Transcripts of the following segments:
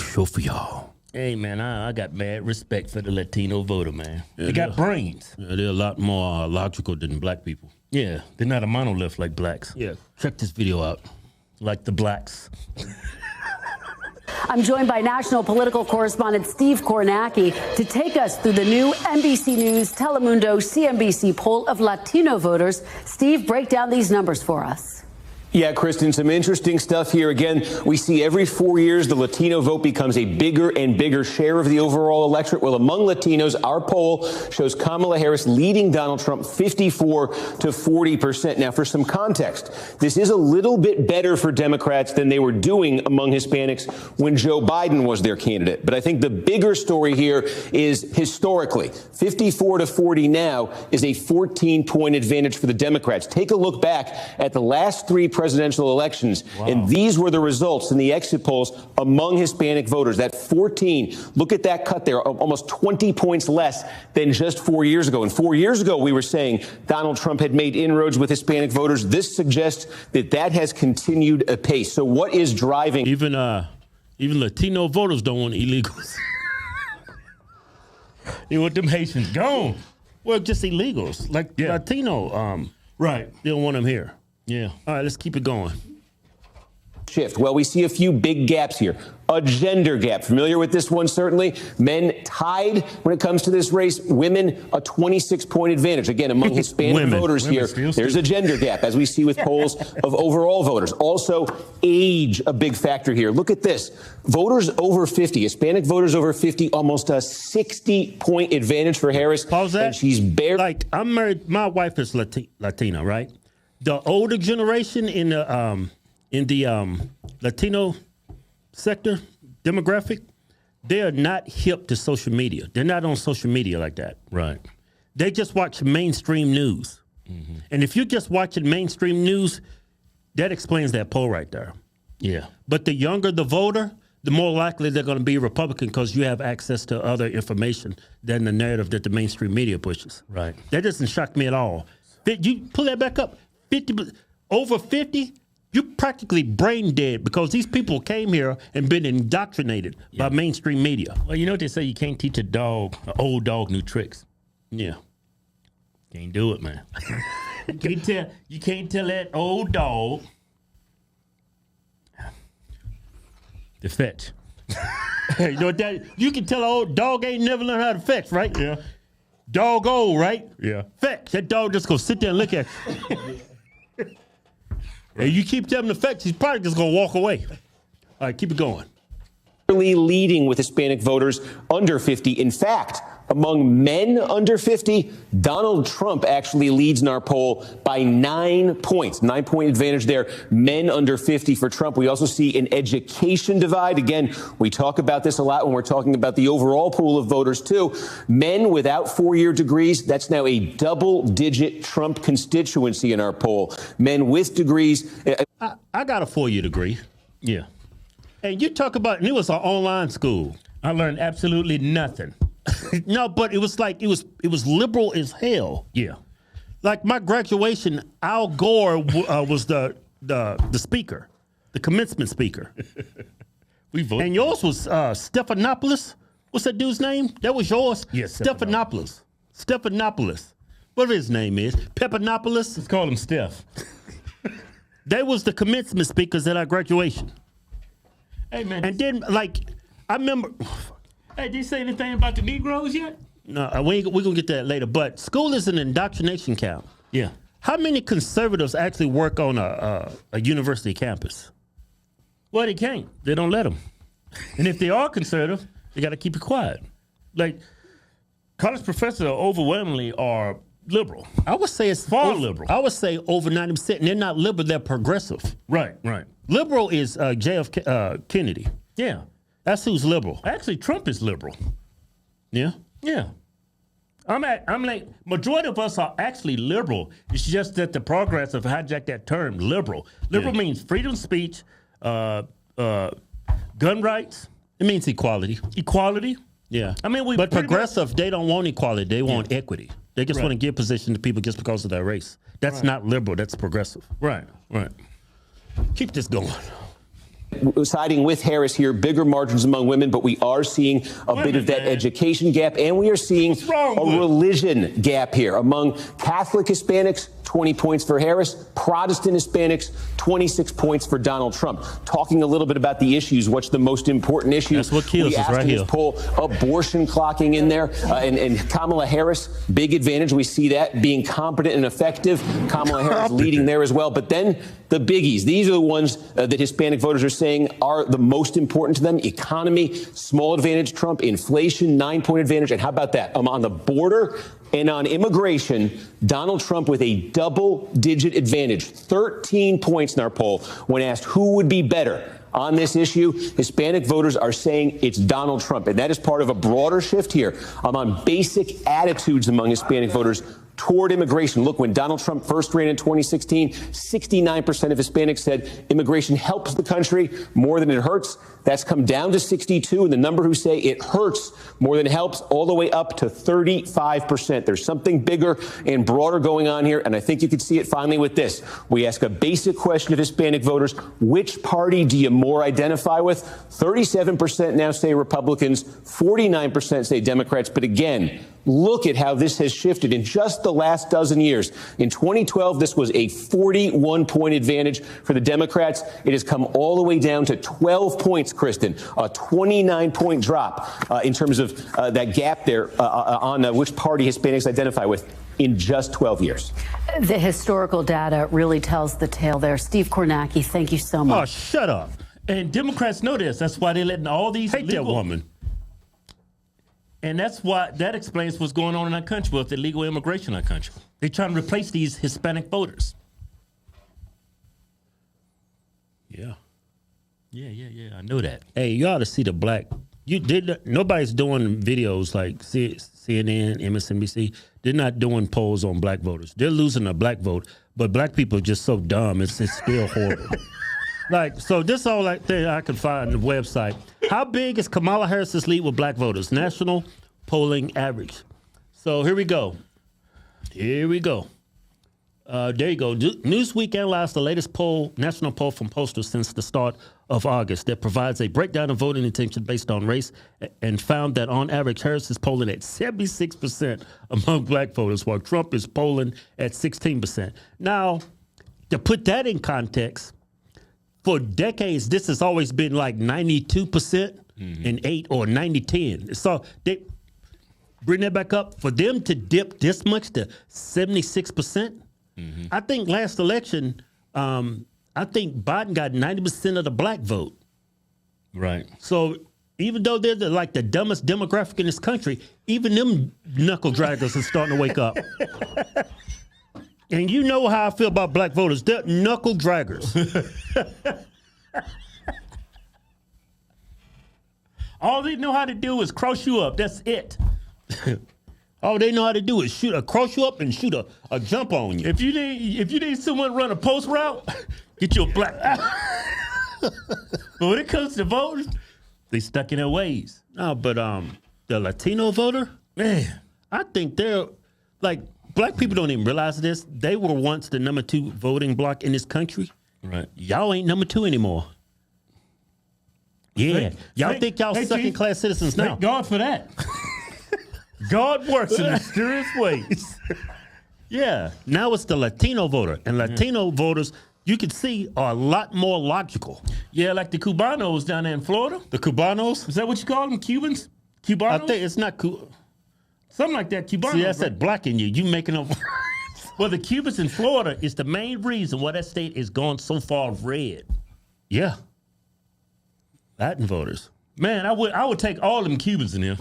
show for y'all. Hey, man, I got mad respect for the Latino voter, man. Yeah, they got brains. Yeah, they're a lot more logical than black people. Yeah, they're not a monolith like blacks. Yeah, check this video out. Like the blacks. I'm joined by national political correspondent Steve Kornacki to take us through the new NBC News, Telemundo, CNBC poll of Latino voters. Steve, break down these numbers for us. Yeah, Kristen, some interesting stuff here. Again, we see every 4 years the Latino vote becomes a bigger and bigger share of the overall electorate. Well, among Latinos, our poll shows Kamala Harris leading Donald Trump 54 to 40%. Now, for some context, this is a little bit better for Democrats than they were doing among Hispanics when Joe Biden was their candidate. But I think the bigger story here is historically, 54 to 40 now is a 14-point advantage for the Democrats. Take a look back at the last three presidential elections, and these were the results in the exit polls among Hispanic voters. That 14, look at that cut there, almost 20 points less than just 4 years ago. And 4 years ago, we were saying Donald Trump had made inroads with Hispanic voters. This suggests that that has continued apace. So what is driving? Even Latino voters don't want illegals. They want them Haitians gone. Well, just illegals, like Latino. Right. They don't want them here. Yeah. All right, let's keep it going. Shift. Well, we see a few big gaps here. A gender gap. Familiar with this one, certainly. Men tied when it comes to this race. Women, a 26-point advantage. Again, among Hispanic voters here, there's a gender gap, as we see with polls of overall voters. Also, age, a big factor here. Look at this. Voters over 50, Hispanic voters over 50, almost a 60-point advantage for Harris. Pause that. And she's barely. Like, I'm married. My wife is Latina, right? The older generation in the Latino sector demographic, they are not hip to social media. They're not on social media like that. Right. They just watch mainstream news. Mm-hmm. And if you're just watching mainstream news, that explains that poll right there. Yeah. But the younger the voter, the more likely they're going to be Republican because you have access to other information than the narrative that the mainstream media pushes. Right. That doesn't shock me at all. You pull that back up. 50 over 50, you're practically brain dead because these people came here and been indoctrinated by mainstream media. Well, you know what they say? You can't teach an old dog new tricks. Yeah. Can't do it, man. You can't tell that old dog to fetch. You know what that? You can tell an old dog ain't never learned how to fetch, right? Yeah. Dog old, right? Yeah. Fetch. That dog just gonna sit there and look at you. And you keep telling him to fetch, he's probably just gonna walk away. All right, keep it going. Leading with Hispanic voters under 50. In fact, among men under 50, Donald Trump actually leads in our poll by 9 points. 9-point advantage there. Men under 50 for Trump. We also see an education divide. Again, we talk about this a lot when we're talking about the overall pool of voters, too. Men without 4-year degrees, that's now a double-digit Trump constituency in our poll. Men with degrees. I got a 4-year degree. Yeah. And you talk about, and it was an online school. I learned absolutely nothing. No, but it was like, it was liberal as hell. Yeah. Like my graduation, Al Gore was the speaker, the commencement speaker. We voted. And yours was Stephanopoulos. What's that dude's name? That was yours? Yes, Stephanopoulos. Stephanopoulos. Whatever his name is. Peppanopoulos. Let's call him Steph. They was the commencement speakers at our graduation. Hey, man. And then, like, I remember... Hey, did you say anything about the Negroes yet? No, we're going to get to that later. But school is an indoctrination camp. Yeah. How many conservatives actually work on a university campus? Well, they can't. They don't let them. And if they are conservative, they got to keep it quiet. Like, college professors overwhelmingly are liberal. I would say it's far liberal. I would say over 90%. And they're not liberal, they're progressive. Right, right. Liberal is JF Kennedy. Yeah. That's who's liberal. Actually, Trump is liberal. Yeah? Yeah. I'm like, majority of us are actually liberal. It's just that the progress have hijacked that term, liberal. Liberal means freedom of speech, gun rights. It means equality. Equality. Yeah. I mean, but progressive, they don't want equality. They want equity. They just want to give position to people just because of their race. That's not liberal. That's progressive. Right, right. Keep this going. siding with Harris here, bigger margins among women, but we are seeing a bit of that education gap, and we are seeing a religion gap here among Catholic Hispanics. 20 points for Harris, Protestant Hispanics, 26 points for Donald Trump. Talking a little bit about the issues, what's the most important issue? That's what kills us right here. Poll, abortion clocking in there, and Kamala Harris, big advantage. We see that being competent and effective. Kamala Harris leading there as well. But then the biggies. These are the ones that Hispanic voters are saying are the most important to them. Economy, small advantage, Trump. Inflation, 9-point advantage. And how about that? On the border and on immigration, Donald Trump with a double-digit advantage, 13 points in our poll when asked who would be better on this issue. Hispanic voters are saying it's Donald Trump, and that is part of a broader shift here on basic attitudes among Hispanic voters toward immigration. Look, when Donald Trump first ran in 2016, 69% of Hispanics said immigration helps the country more than it hurts. That's come down to 62, and the number who say it hurts more than it helps, all the way up to 35%. There's something bigger and broader going on here, and I think you could see it finally with this. We ask a basic question of Hispanic voters: which party do you more identify with? 37% now say Republicans, 49% say Democrats, but again, look at how this has shifted in just the last dozen years. In 2012, this was a 41-point advantage for the Democrats. It has come all the way down to 12 points, Kristen, a 29-point drop in terms of that gap there on which party Hispanics identify with in just 12 years. The historical data really tells the tale there. Steve Kornacki, thank you so much. Oh, shut up. And Democrats know this. That's why they're letting all these Hate that woman. And that explains what's going on in our country with illegal immigration in our country. They're trying to replace these Hispanic voters. Yeah. Yeah. I know that. Hey, you ought to see the black. Nobody's doing videos like CNN, MSNBC. They're not doing polls on black voters. They're losing a black vote, but black people are just so dumb. It's still horrible. So this is all thing I can find on the website. How big is Kamala Harris's lead with black voters? National polling average. So here we go. There you go. Newsweek analyzed the latest national poll from pollsters since the start of August that provides a breakdown of voting intention based on race and found that on average, Harris is polling at 76% among black voters, while Trump is polling at 16%. Now, to put that in context, for decades, this has always been like 92% and 8 or 90-10. So they bring that back up. For them to dip this much to 76%, I think last election, I think Biden got 90% of the black vote. Right. So even though they're the dumbest demographic in this country, even them knuckle draggers are starting to wake up. And you know how I feel about black voters. They're knuckle draggers. All they know how to do is cross you up. That's it. All they know how to do is cross you up and shoot a jump on you. If you need someone to run a post route, get you a black. But when it comes to voting, they stuck in their ways. No, but the Latino voter, man, I think they're black people don't even realize this. They were once the number 2 voting bloc in this country. Right. Y'all ain't number 2 anymore. Yeah. Y'all think y'all second-class citizens now. Thank God for that. God works in mysterious ways. Yeah. Now it's the Latino voter. And Latino voters, you can see, are a lot more logical. Yeah, like the Cubanos down there in Florida. The Cubanos? Is that what you call them? Cubans? Cubanos? I think it's not something like that. Cubanos. See, that's that black in you. You making up. Well, the Cubans in Florida is the main reason why that state is going so far red. Yeah. Latin voters. Man, I would take all them Cubans in here.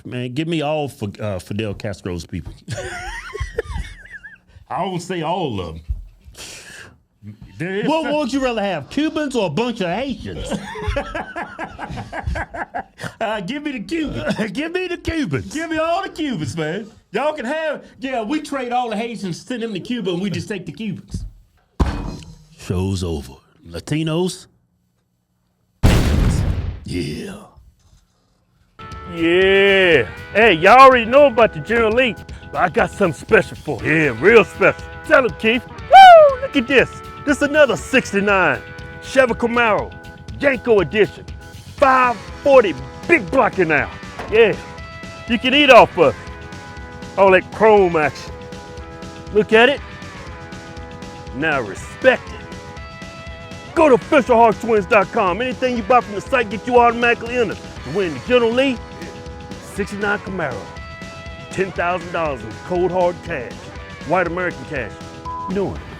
Man, give me all Fidel Castro's people. I won't say all of them. What would you rather have, Cubans or a bunch of Haitians? Give me the Cubans. Give me the Cubans. Give me all the Cubans, man. Y'all can have, we trade all the Haitians, send them to Cuba, and we just take the Cubans. Show's over. Latinos? Yeah. Yeah. Hey, y'all already know about the General Lee, but I got something special for you. Yeah, real special. Tell him, Keith. Woo! Look at this. This is another 69. Chevy Camaro, Yanko edition, 540, big blocker now. Yeah, you can eat off of it. All that chrome action. Look at it. Now respect it. Go to officialhodgetwins.com. Anything you buy from the site get you automatically entered to win the General Lee 69 Camaro. $10,000 in cold hard cash. White American cash. You know it.